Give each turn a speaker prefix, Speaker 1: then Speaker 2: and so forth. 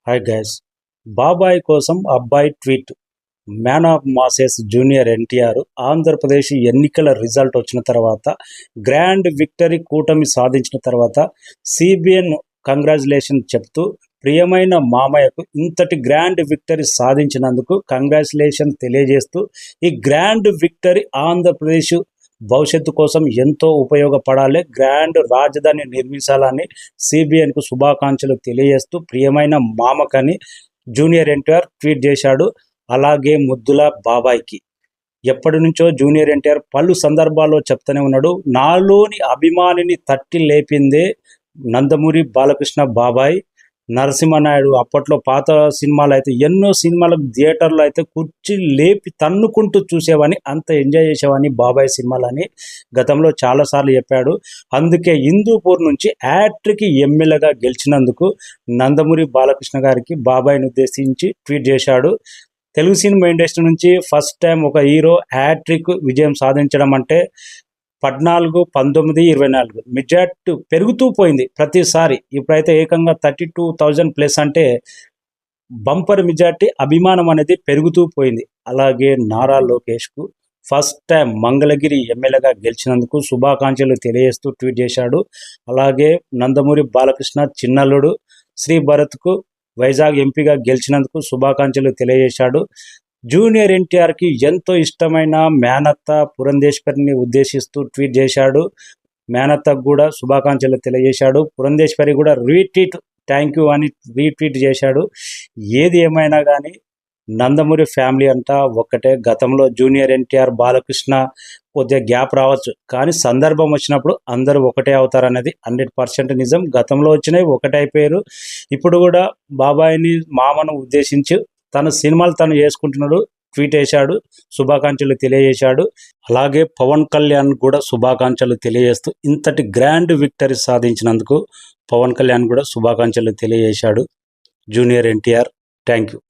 Speaker 1: Hi guys, బాబాయ్ కోసం అబ్బాయి tweet. Man of masses junior NTR Andhra Pradesh ఎన్నికల రిజల్ట్ వచ్చిన తర్వాత గ్రాండ్ విక్టరీ కూటమి సాధించిన తర్వాత సిబిఎన్ కంగ్రాచులేషన్ చెప్తూ ప్రియమైన మామయ్యకు ఇంతటి గ్రాండ్ విక్టరీ సాధించినందుకు కంగ్రాచులేషన్ తెలియజేస్తూ ఈ గ్రాండ్ విక్టరీ ఆంధ్రప్రదేశ్ భవిష్యత్తు కోసం ఎంతో ఉపయోగపడాలి, గ్రాండ్ రాజధాని నిర్మించాలని సిబిఎన్కు శుభాకాంక్షలు తెలియజేస్తూ ప్రియమైన మామకని జూనియర్ ఎన్టీఆర్ ట్వీట్ చేశాడు. అలాగే ముద్దుల బాబాయ్కి ఎప్పటి నుంచో జూనియర్ ఎన్టీఆర్ పలు సందర్భాల్లో చెప్తూనే ఉన్నాడు, నాలోని అభిమానిని తట్టి లేపిందే నందమూరి బాలకృష్ణ బాబాయ్. నరసింహనాయుడు అప్పట్లో పాత సినిమాలు అయితే ఎన్నో సినిమాలకు థియేటర్లో అయితే కుర్చీ లేపి తన్నుకుంటూ చూసేవాని, అంత ఎంజాయ్ చేసేవాని బాబాయ్ సినిమాలని గతంలో చాలాసార్లు చెప్పాడు. అందుకే హిందూపూర్ నుంచి హ్యాట్రిక్ ఎమ్మెల్యేగా గెలిచినందుకు నందమూరి బాలకృష్ణ గారికి బాబాయ్ని ఉద్దేశించి ట్వీట్ చేశాడు. తెలుగు సినిమా ఇండస్ట్రీ నుంచి ఫస్ట్ టైం ఒక హీరో హ్యాట్రిక్ విజయం సాధించడం అంటే 14, 19, 24 మెజార్టీ పెరుగుతూ పోయింది ప్రతిసారి. ఇప్పుడైతే ఏకంగా 32,000+ అంటే బంపర్ మెజార్టీ, అభిమానం అనేది పెరుగుతూ పోయింది. అలాగే నారా లోకేష్కు ఫస్ట్ టైం మంగళగిరి ఎమ్మెల్యేగా గెలిచినందుకు శుభాకాంక్షలు తెలియజేస్తూ ట్వీట్ చేశాడు. అలాగే నందమూరి బాలకృష్ణ చిన్నల్లుడు శ్రీ భరత్కు వైజాగ్ ఎంపీగా గెలిచినందుకు శుభాకాంక్షలు తెలియజేశాడు. జూనియర్ ఎన్టీఆర్కి ఎంతో ఇష్టమైన మేనత్త పురంధేశ్వరిని ఉద్దేశిస్తూ ట్వీట్ చేశాడు. మేనత్తకు కూడా శుభాకాంక్షలు తెలియజేశాడు. పురంధేశ్వరి కూడా రీట్వీట్, థ్యాంక్ యూ అని రీట్వీట్ చేశాడు. ఏది ఏమైనా కానీ నందమూరి ఫ్యామిలీ అంతా ఒక్కటే. గతంలో జూనియర్ ఎన్టీఆర్ బాలకృష్ణ కొద్దిగా గ్యాప్ రావచ్చు, కానీ సందర్భం వచ్చినప్పుడు అందరూ ఒకటే అవుతారనేది 100% నిజం. గతంలో వచ్చినవి ఒకటే అయిపోయారు. ఇప్పుడు కూడా బాబాయిని మామను ఉద్దేశించి తన సినిమాలు తను చేసుకుంటున్నాడు, ట్వీట్ చేశాడు, శుభాకాంక్షలు తెలియజేశాడు. అలాగే పవన్ కళ్యాణ్ కూడా శుభాకాంక్షలు తెలియజేస్తూ ఇంతటి గ్రాండ్ విక్టరీ సాధించినందుకు పవన్ కళ్యాణ్ కూడా శుభాకాంక్షలు తెలియజేశాడు. Junior NTR, thank you.